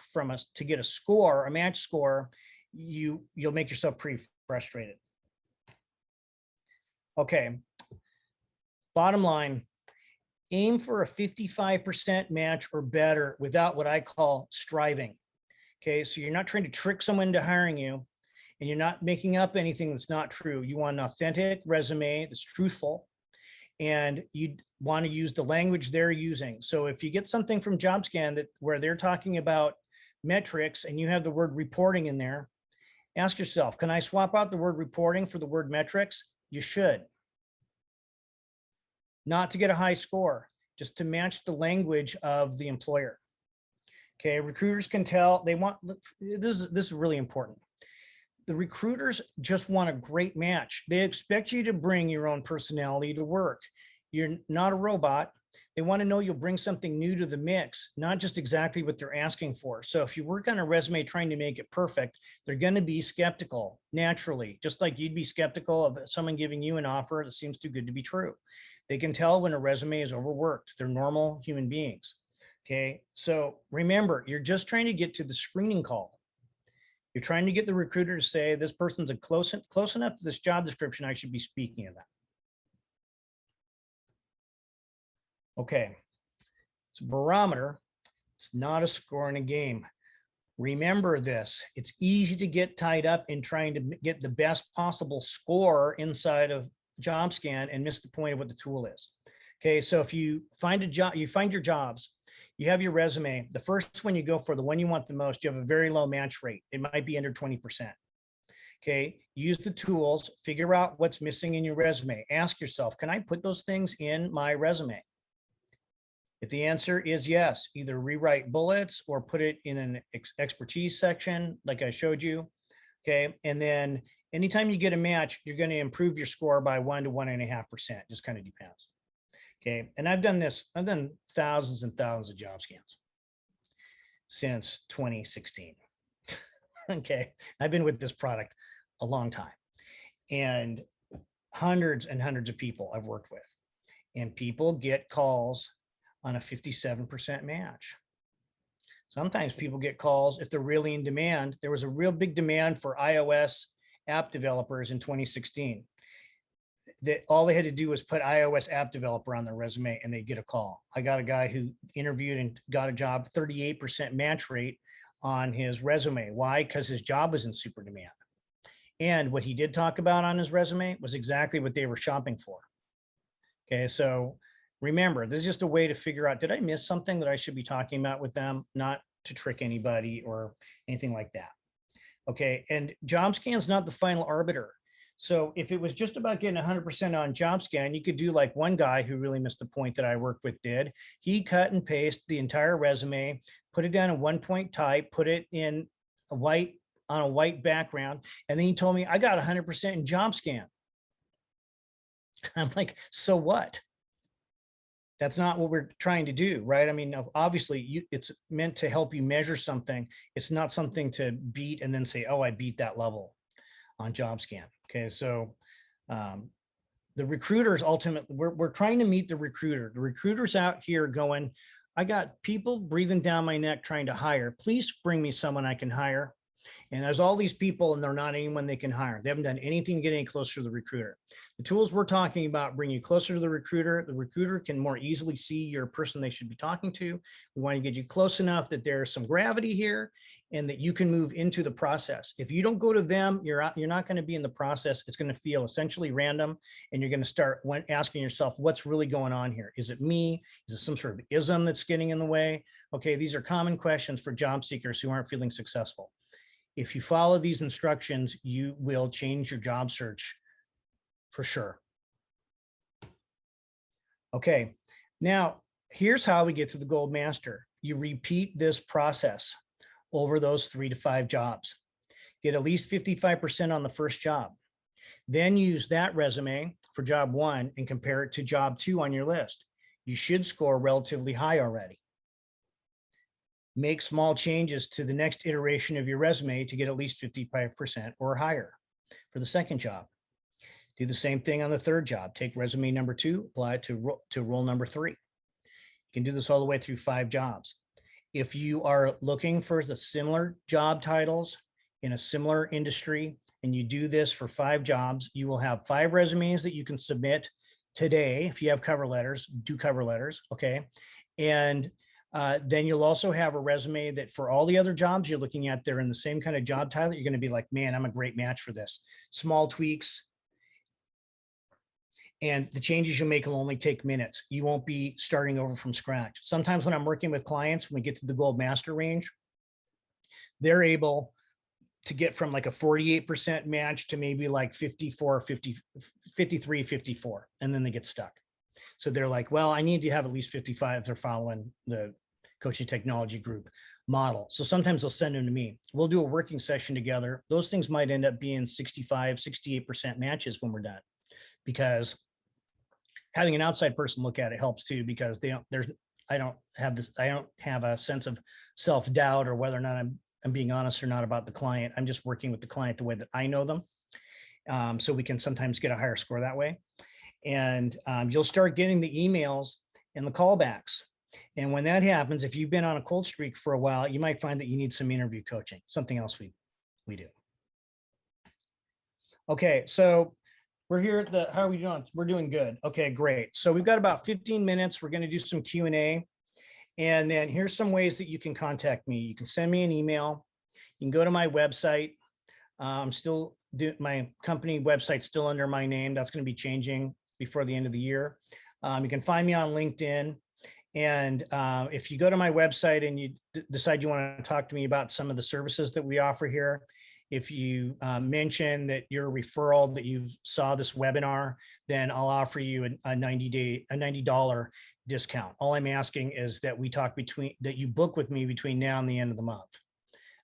to get a score, a match score, you'll make yourself pretty frustrated. Okay, bottom line, aim for a 55% match or better without what I call striving. Okay, so you're not trying to trick someone into hiring you, and you're not making up anything that's not true. You want an authentic resume that's truthful, and you want to use the language they're using. So if you get something from Jobscan where they're talking about metrics and you have the word reporting in there, ask yourself, can I swap out the word reporting for the word metrics? You should. Not to get a high score, just to match the language of the employer. Okay, recruiters can tell this is really important. The recruiters just want a great match. They expect you to bring your own personality to work. You're not a robot. They want to know you'll bring something new to the mix, not just exactly what they're asking for. So if you work on a resume trying to make it perfect, they're going to be skeptical naturally, just like you'd be skeptical of someone giving you an offer that seems too good to be true. They can tell when a resume is overworked. They're normal human beings. Okay, so remember, you're just trying to get to the screening call. You're trying to get the recruiter to say, this person's close enough to this job description, I should be speaking of that. Okay, it's a barometer. It's not a score in a game. Remember this, it's easy to get tied up in trying to get the best possible score inside of Jobscan and miss the point of what the tool is. Okay, so if you find a job, you find your jobs, you have your resume, the first one you go for, the one you want the most, you have a very low match rate. It might be under 20%. Okay, use the tools, figure out what's missing in your resume. Ask yourself, can I put those things in my resume? If the answer is yes, either rewrite bullets or put it in an expertise section like I showed you. Okay, and then anytime you get a match, you're going to improve your score by 1 to 1.5%. Just kind of depends. Okay, and I've done thousands and thousands of job scans since 2016. Okay, I've been with this product a long time, and hundreds of people I've worked with, and people get calls on a 57% match. Sometimes people get calls if they're really in demand. There was a real big demand for iOS app developers in 2016. That all they had to do was put iOS app developer on their resume and they get a call. I got a guy who interviewed and got a job, 38% match rate on his resume. Why? Because his job was in super demand. And what he did talk about on his resume was exactly what they were shopping for. Okay, so remember, this is just a way to figure out, did I miss something that I should be talking about with them? Not to trick anybody or anything like that. Okay, and Jobscan is not the final arbiter. So if it was just about getting 100% on Jobscan, you could do like one guy who really missed the point that I worked with did. He cut and pasted the entire resume, put it down in 1-point type, put it in on a white background, and then he told me I got 100% in Jobscan. I'm like, so what? That's not what we're trying to do, right? I mean, obviously, it's meant to help you measure something. It's not something to beat and then say, oh, I beat that level on Jobscan. Okay, so the recruiters ultimately, we're trying to meet the recruiter. The recruiter's out here going, I got people breathing down my neck trying to hire. Please bring me someone I can hire. And there's all these people and they're not anyone they can hire. They haven't done anything to get any closer to the recruiter. The tools we're talking about bring you closer to the recruiter. The recruiter can more easily see your person they should be talking to. We want to get you close enough that there's some gravity here and that you can move into the process. If you don't go to them, you're not going to be in the process. It's going to feel essentially random, and you're going to start asking yourself, what's really going on here? Is it me? Is it some sort of ism that's getting in the way? Okay, these are common questions for job seekers who aren't feeling successful. If you follow these instructions, you will change your job search for sure. Okay, now here's how we get to the Gold Master. You repeat this process over those 3 to 5 jobs. Get at least 55% on the first job. Then use that resume for job 1 and compare it to job 2 on your list. You should score relatively high already. Make small changes to the next iteration of your resume to get at least 55% or higher for the second job. Do the same thing on the third job. Take resume number 2, apply it to role number 3. You can do this all the way through 5 jobs. If you are looking for the similar job titles in a similar industry, and you do this for 5 jobs, you will have 5 resumes that you can submit today. If you have cover letters, do cover letters, okay? And then you'll also have a resume that for all the other jobs you're looking at, they're in the same kind of job title. You're going to be like, man, I'm a great match for this. Small tweaks, and the changes you make will only take minutes. You won't be starting over from scratch. Sometimes when I'm working with clients, when we get to the Gold Master range, they're able to get from like a 48% match to maybe like 54, 50, 53, 54, and then they get stuck. So they're like, well, I need to have at least 55 if they're following the coaching technology group model. So sometimes they'll send them to me. We'll do a working session together. Those things might end up being 65, 68% matches when we're done, because having an outside person look at it helps too, because I don't have a sense of self-doubt or whether or not I'm being honest or not about the client. I'm just working with the client the way that I know them. So we can sometimes get a higher score that way. And you'll start getting the emails and the callbacks. And when that happens, if you've been on a cold streak for a while, you might find that you need some interview coaching, something else we do. Okay, so we're here at how are we doing? We're doing good. Okay, great. So we've got about 15 minutes. We're going to do some Q&A. And then here's some ways that you can contact me. You can send me an email. You can go to my website. My company website's still under my name. That's going to be changing before the end of the year. You can find me on LinkedIn. And if you go to my website and you decide you want to talk to me about some of the services that we offer here, if you mention that you're a referral, that you saw this webinar, then I'll offer you a $90 discount. All I'm asking is that that you book with me between now and the end of the month.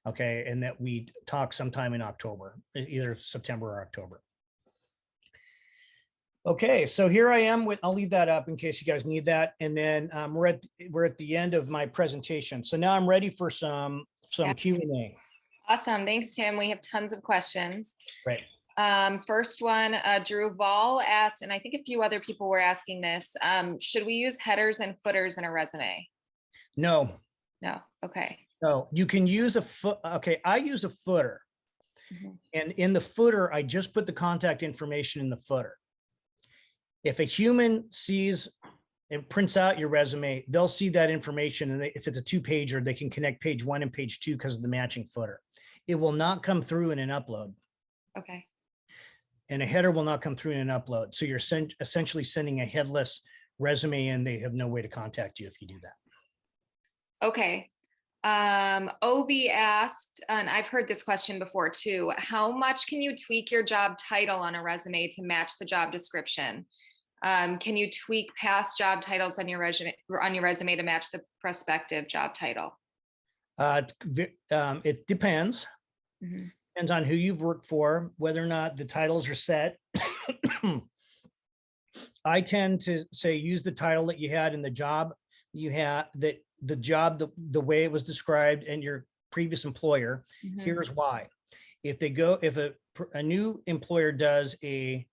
Okay, and that we talk sometime in October, either September or October. Okay, so here I am. I'll leave that up in case you guys need that. And then we're at the end of my presentation. So now I'm ready for some Q&A. Awesome. Thanks, Tim. We have tons of questions. Right. First one, Drew Vall asked, and I think a few other people were asking this, should we use headers and footers in a resume? No. No. Okay. No, you can use okay, I use a footer. Mm-hmm. And in the footer, I just put the contact information in the footer. If a human sees and prints out your resume, they'll see that information. And if it's a 2-pager, they can connect page 1 and page 2 because of the matching footer. It will not come through in an upload. Okay. And a header will not come through in an upload. So you're essentially sending a headless resume and they have no way to contact you if you do that. Okay. OB asked, and I've heard this question before too, how much can you tweak your job title on a resume to match the job description? Can you tweak past job titles on your resume to match the prospective job title? It depends. Mm-hmm. Depends on who you've worked for, whether or not the titles are set. I tend to say use the title that you had in the job you had, that the job, the way it was described and your previous employer. Mm-hmm. Here's why. If a new employer does a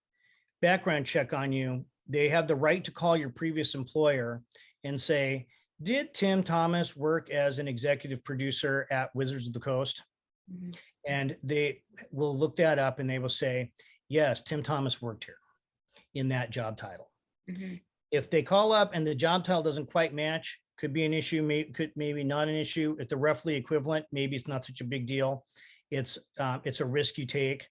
background check on you, they have the right to call your previous employer and say, did Tim Thomas work as an executive producer at Wizards of the Coast? Mm-hmm. And they will look that up and they will say, yes, Tim Thomas worked here in that job title. Mhm. If they call up and the job title doesn't quite match, could be an issue, maybe not an issue. If they're roughly equivalent, maybe it's not such a big deal. It's a risk you take.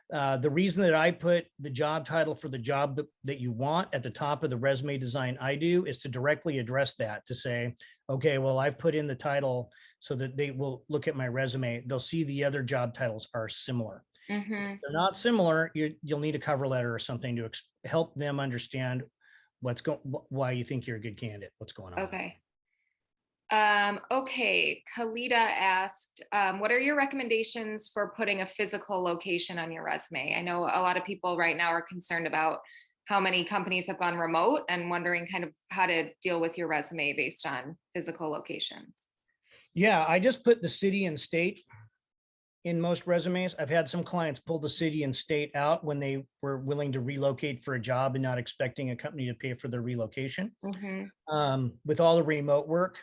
The reason that I put the job title for the job that you want at the top of the resume design I do is to directly address that, to say, okay, well, I've put in the title so that they will look at my resume. They'll see the other job titles are similar. If they're not similar, you'll need a cover letter or something to help them understand why you think you're a good candidate, what's going on. Okay. Okay, Kalita asked, what are your recommendations for putting a physical location on your resume? I know a lot of people right now are concerned about how many companies have gone remote and wondering kind of how to deal with your resume based on physical locations. Yeah, I just put the city and state in most resumes. I've had some clients pull the city and state out when they were willing to relocate for a job and not expecting a company to pay for their relocation. With all the remote work,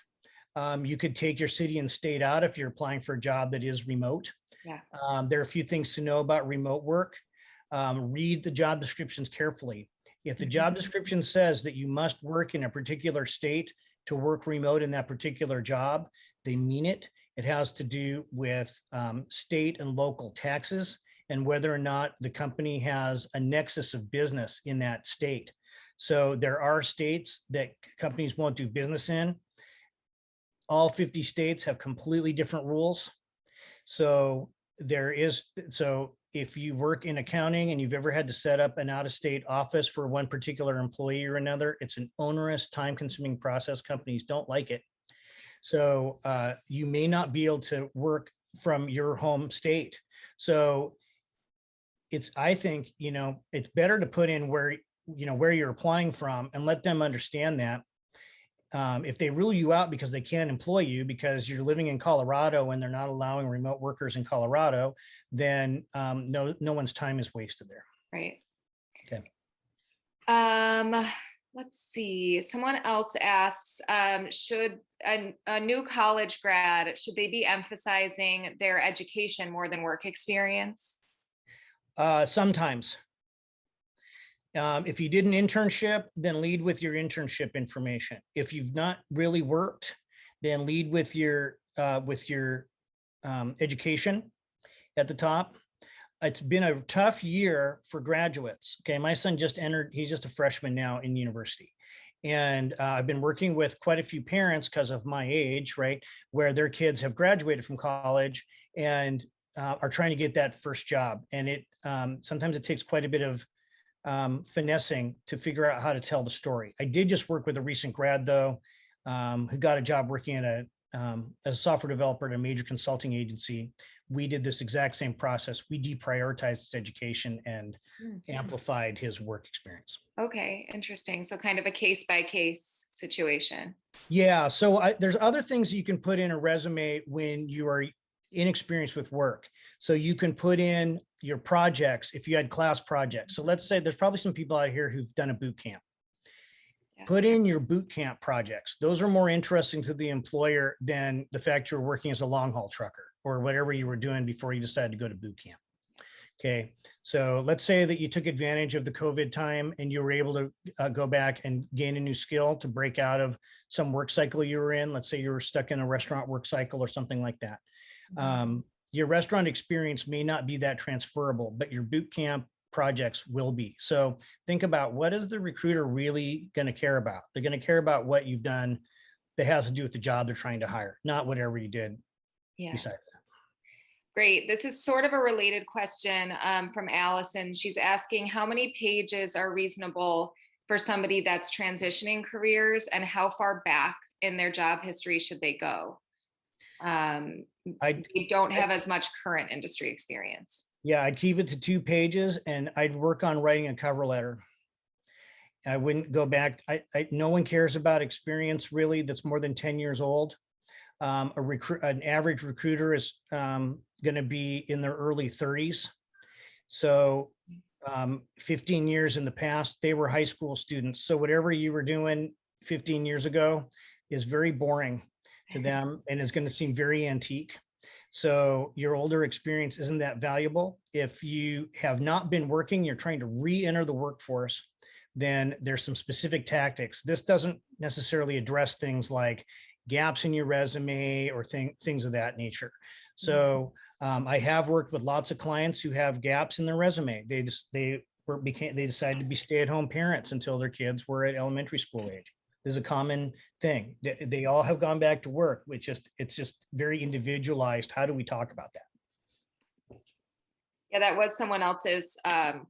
you could take your city and state out if you're applying for a job that is remote. Yeah. There are a few things to know about remote work. Read the job descriptions carefully. If the job description says that you must work in a particular state to work remote in that particular job, they mean it. It has to do with state and local taxes and whether or not the company has a nexus of business in that state. So there are states that companies won't do business in. All 50 states have completely different rules. So if you work in accounting and you've ever had to set up an out-of-state office for one particular employee or another, it's an onerous, time-consuming process. Companies don't like it. So you may not be able to work from your home state. So I think, it's better to put in where you're applying from and let them understand that. If they rule you out because they can't employ you because you're living in Colorado and they're not allowing remote workers in Colorado, then no one's time is wasted there. Right. Okay. Let's see. Someone else asks, should a new college grad, should they be emphasizing their education more than work experience? Sometimes. If you did an internship, then lead with your internship information. If you've not really worked, then lead with your education at the top. It's been a tough year for graduates. Okay, my son just entered, he's just a freshman now in university. And I've been working with quite a few parents because of my age, right, where their kids have graduated from college and are trying to get that first job. And sometimes it takes quite a bit of finessing to figure out how to tell the story. I did just work with a recent grad though, who got a job working at as a software developer at a major consulting agency. We did this exact same process. We deprioritized his education and amplified his work experience. Okay, interesting. So kind of a case by case situation. Yeah. So there's other things you can put in a resume when you are inexperienced with work. So you can put in your projects if you had class projects. So let's say there's probably some people out here who've done a boot camp. Yeah. Put in your boot camp projects. Those are more interesting to the employer than the fact you're working as a long haul trucker or whatever you were doing before you decided to go to boot camp. Okay, so let's say that you took advantage of the COVID time and you were able to go back and gain a new skill to break out of some work cycle you were in. Let's say you were stuck in a restaurant work cycle or something like that. Your restaurant experience may not be that transferable, but your boot camp projects will be. So think about, what is the recruiter really going to care about? They're going to care about what you've done that has to do with the job they're trying to hire, not whatever you did besides that. Great. This is sort of a related question from Allison. She's asking how many pages are reasonable for somebody that's transitioning careers and how far back in their job history should they go? They don't have as much current industry experience. Yeah, I'd keep it to 2 pages and I'd work on writing a cover letter. I wouldn't go back. No one cares about experience really that's more than 10 years old. An average recruiter is going to be in their early 30s. So 15 years in the past, they were high school students. So whatever you were doing 15 years ago is very boring to them and is going to seem very antique. So your older experience isn't that valuable. If you have not been working, you're trying to re-enter the workforce, then there's some specific tactics. This doesn't necessarily address things like gaps in your resume or things of that nature. So I have worked with lots of clients who have gaps in their resume. They decided to be stay-at-home parents until their kids were at elementary school age. This is a common thing. They all have gone back to work, it's just very individualized. How do we talk about that? Yeah, that was someone else's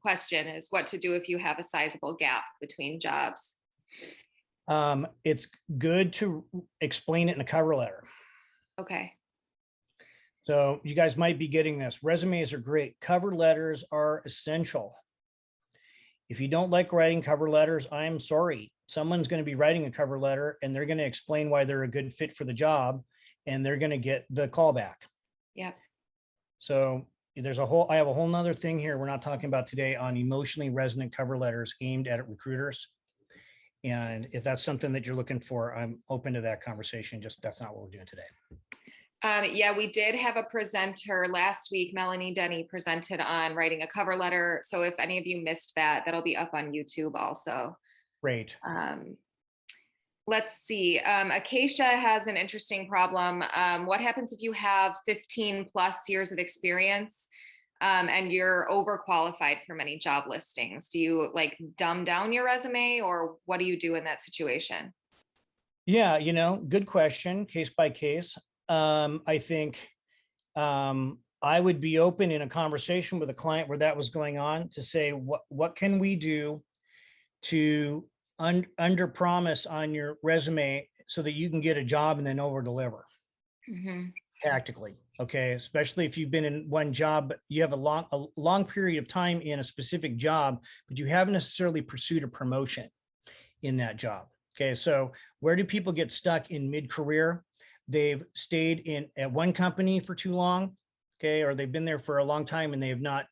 question, is what to do if you have a sizable gap between jobs. It's good to explain it in a cover letter. Okay. So you guys might be getting this. Resumes are great. Cover letters are essential. If you don't like writing cover letters, I'm sorry. Someone's going to be writing a cover letter and they're going to explain why they're a good fit for the job and they're going to get the callback. Yeah. So I have a whole nother thing here we're not talking about today on emotionally resonant cover letters aimed at recruiters. And if that's something that you're looking for, I'm open to that conversation. Just that's not what we're doing today. Yeah, we did have a presenter last week. Melanie Denny presented on writing a cover letter. So if any of you missed that, that'll be up on YouTube also. Great. Let's see. Acacia has an interesting problem. What happens if you have 15 plus years of experience and you're overqualified for many job listings? Do you like dumb down your resume, or what do you do in that situation? Yeah, good question, case by case. I think I would be open in a conversation with a client where that was going on to say, what can we do to under promise on your resume so that you can get a job and then over deliver tactically. Okay. Especially if you've been in one job, but you have a long period of time in a specific job, but you haven't necessarily pursued a promotion in that job. Okay. So where do people get stuck in mid-career? They've stayed at one company for too long. Okay. Or they've been there for a long time and they have not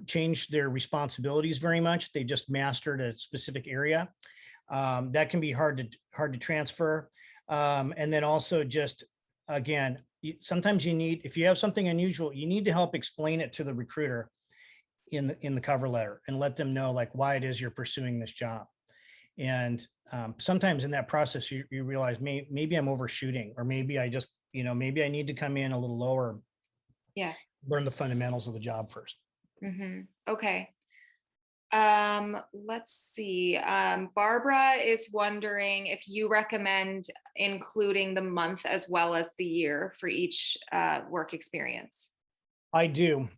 changed their responsibilities very much. They just mastered a specific area. That can be hard to transfer. And then also just, again, sometimes if you have something unusual, you need to help explain it to the recruiter in the cover letter and let them know like why it is you're pursuing this job. And sometimes in that process, you realize maybe I'm overshooting, or maybe I just, maybe I need to come in a little lower. Yeah. Learn the fundamentals of the job first. Okay. Let's see. Barbara is wondering if you recommend including the month as well as the year for each work experience. I do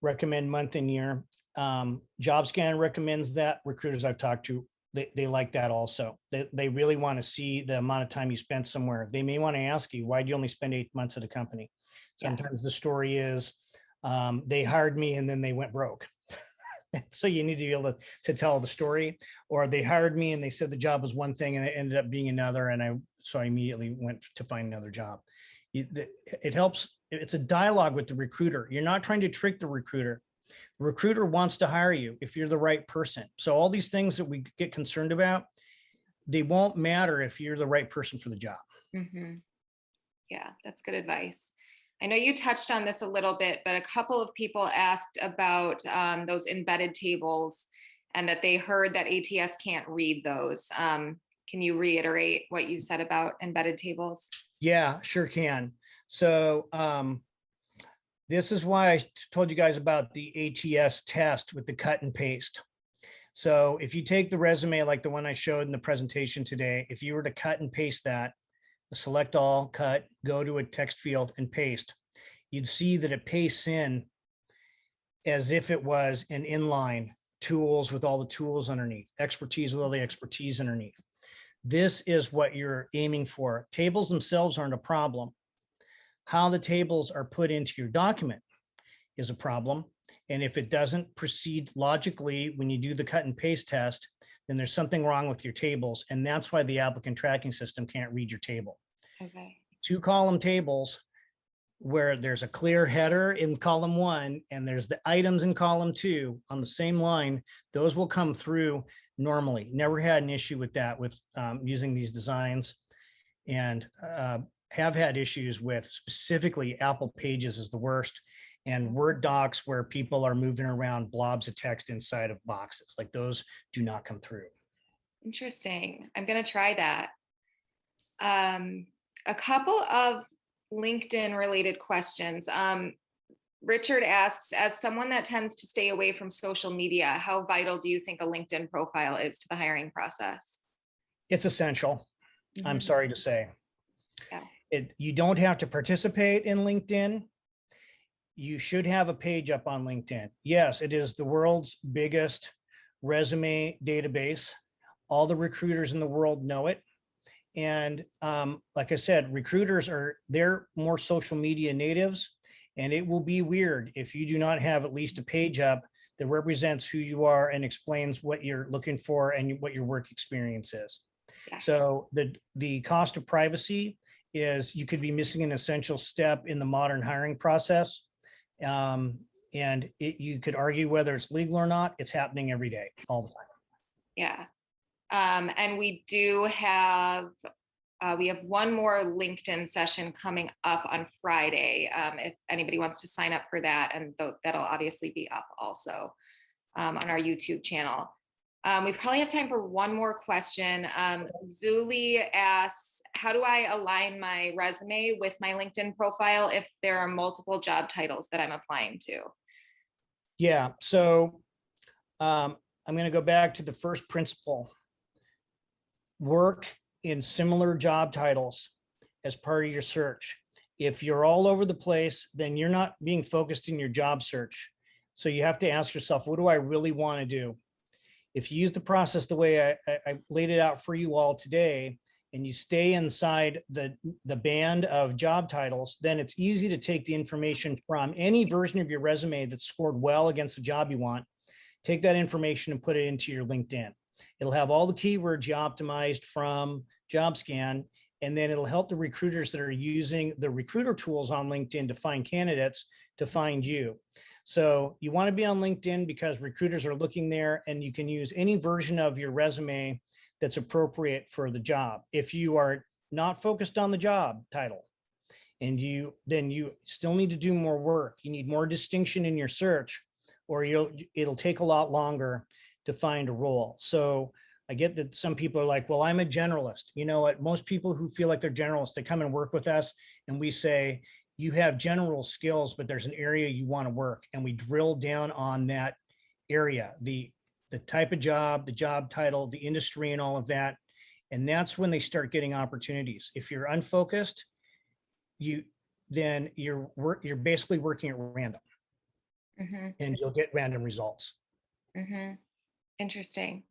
recommend month and year. Jobscan recommends that. Recruiters I've talked to, they like that also. They really want to see the amount of time you spent somewhere. They may want to ask you, why do you only spend 8 months at a company? Sometimes the story is they hired me and then they went broke. So you need to be able to tell the story, or they hired me and they said the job was one thing and it ended up being another. And so I immediately went to find another job. It helps. It's a dialogue with the recruiter. You're not trying to trick the recruiter. The recruiter wants to hire you if you're the right person. So all these things that we get concerned about, they won't matter if you're the right person for the job. Yeah, that's good advice. I know you touched on this a little bit, but a couple of people asked about those embedded tables and that they heard that ATS can't read those. Can you reiterate what you said about embedded tables? Yeah, sure can. So this is why I told you guys about the ATS test with the cut and paste. So if you take the resume like the one I showed in the presentation today, if you were to cut and paste that, select all, cut, go to a text field and paste, you'd see that it pastes in as if it was an inline tools with all the tools underneath, expertise with all the expertise underneath. This is what you're aiming for. Tables themselves aren't a problem. How the tables are put into your document is a problem. And if it doesn't proceed logically when you do the cut and paste test, then there's something wrong with your tables. And that's why the applicant tracking system can't read your table. Okay. 2-column tables where there's a clear header in column 1 and there's the items in column 2 on the same line, those will come through normally. Never had an issue with that with using these designs. And have had issues with specifically Apple Pages is the worst, and Word docs where people are moving around blobs of text inside of boxes. Like those do not come through. Interesting. I'm going to try that. A couple of LinkedIn related questions. Richard asks, as someone that tends to stay away from social media, how vital do you think a LinkedIn profile is to the hiring process? It's essential. I'm sorry to say. Yeah. You don't have to participate in LinkedIn. You should have a page up on LinkedIn. Yes, it is the world's biggest resume database. All the recruiters in the world know it. And like I said, they're more social media natives, and it will be weird if you do not have at least a page up that represents who you are and explains what you're looking for and what your work experience is. Yeah. So the cost of privacy is you could be missing an essential step in the modern hiring process. And you could argue whether it's legal or not. It's happening every day, all the time. Yeah. And we have one more LinkedIn session coming up on Friday. If anybody wants to sign up for that, and that'll obviously be up also on our YouTube channel. We probably have time for one more question. Zuli asks, how do I align my resume with my LinkedIn profile if there are multiple job titles that I'm applying to? Yeah, so I'm going to go back to the first principle. Work in similar job titles as part of your search. If you're all over the place, then you're not being focused in your job search. So you have to ask yourself, what do I really want to do? If you use the process the way I laid it out for you all today, and you stay inside the band of job titles, then it's easy to take the information from any version of your resume that's scored well against the job you want, take that information and put it into your LinkedIn. It'll have all the keywords you optimized from Jobscan, and then it'll help the recruiters that are using the recruiter tools on LinkedIn to find candidates to find you. So you want to be on LinkedIn because recruiters are looking there, and you can use any version of your resume that's appropriate for the job. If you are not focused on the job title, and then you still need to do more work, you need more distinction in your search, or it'll take a lot longer to find a role. So I get that some people are like, well, I'm a generalist. You know what? Most people who feel like they're generalists, they come and work with us, and we say, you have general skills, but there's an area you want to work. And we drill down on that area, the type of job, the job title, the industry, and all of that. And that's when they start getting opportunities. If you're unfocused, then you're basically working at random, and you'll get random results. Interesting.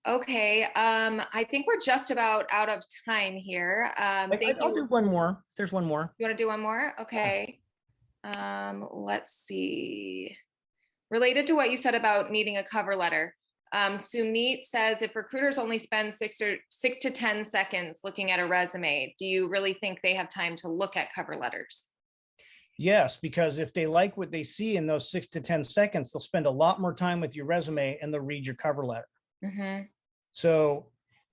Okay. I think we're just about out of time here. I'll do one more. There's one more. You want to do one more? Okay. Let's see. Related to what you said about needing a cover letter, Sumit says, if recruiters only spend 6 to 10 seconds looking at a resume, do you really think they have time to look at cover letters? Yes, because if they like what they see in those 6 to 10 seconds, they'll spend a lot more time with your resume, and they'll read your cover letter. So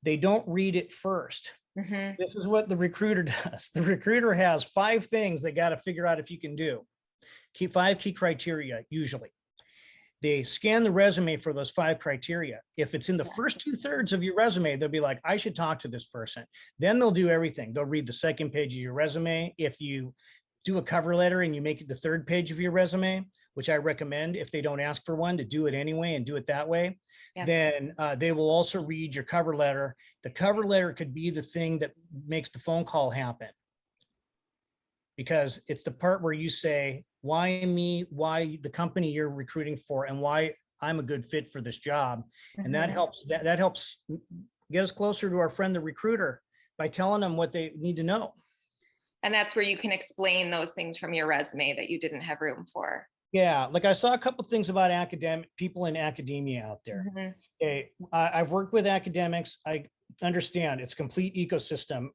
they don't read it first. This is what the recruiter does. The recruiter has 5 things they got to figure out if you can do. 5 key criteria, usually. They scan the resume for those 5 criteria. If it's in the first 2/3 of your resume, they'll be like, I should talk to this person. Then they'll do everything. They'll read the second page of your resume. If you do a cover letter and you make it the 3rd page of your resume, which I recommend if they don't ask for one, to do it anyway and do it that way, then they will also read your cover letter. The cover letter could be the thing that makes the phone call happen, because it's the part where you say, why me, why the company you're recruiting for, and why I'm a good fit for this job. And that helps get us closer to our friend, the recruiter, by telling them what they need to know. And that's where you can explain those things from your resume that you didn't have room for. Yeah, like I saw a couple of things about people in academia out there. Okay, I've worked with academics. I understand it's a complete ecosystem.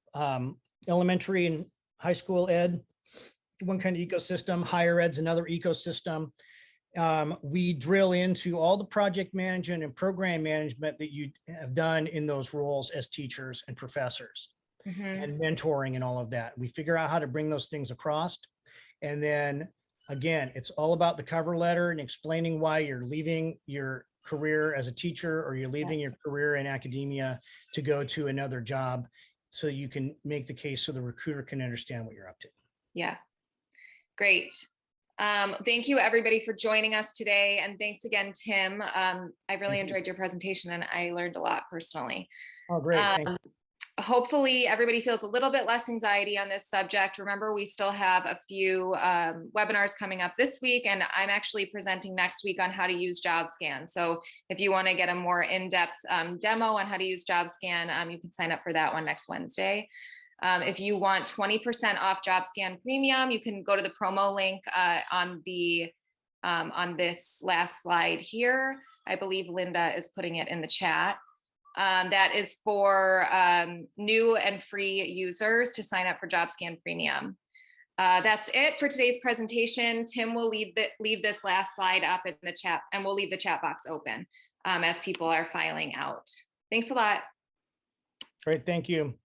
Elementary and high school ed, one kind of ecosystem. Higher ed's another ecosystem. We drill into all the project management and program management that you have done in those roles as teachers and professors. Mhm. and mentoring and all of that. We figure out how to bring those things across. And then again, it's all about the cover letter and explaining why you're leaving your career as a teacher or you're leaving your career in academia to go to another job, so you can make the case so the recruiter can understand what you're up to. Yeah. Great. Thank you everybody for joining us today. And thanks again, Tim. I really enjoyed your presentation and I learned a lot personally. Oh, great. Thank you. Hopefully everybody feels a little bit less anxiety on this subject. Remember, we still have a few webinars coming up this week, and I'm actually presenting next week on how to use Jobscan. So if you want to get a more in-depth demo on how to use Jobscan, you can sign up for that one next Wednesday. If you want 20% off Jobscan Premium, you can go to the promo link on this last slide here. I believe Linda is putting it in the chat. That is for new and free users to sign up for Jobscan Premium. That's it for today's presentation. Tim will leave this last slide up in the chat, and we'll leave the chat box open as people are filing out. Thanks a lot. Great. Thank you.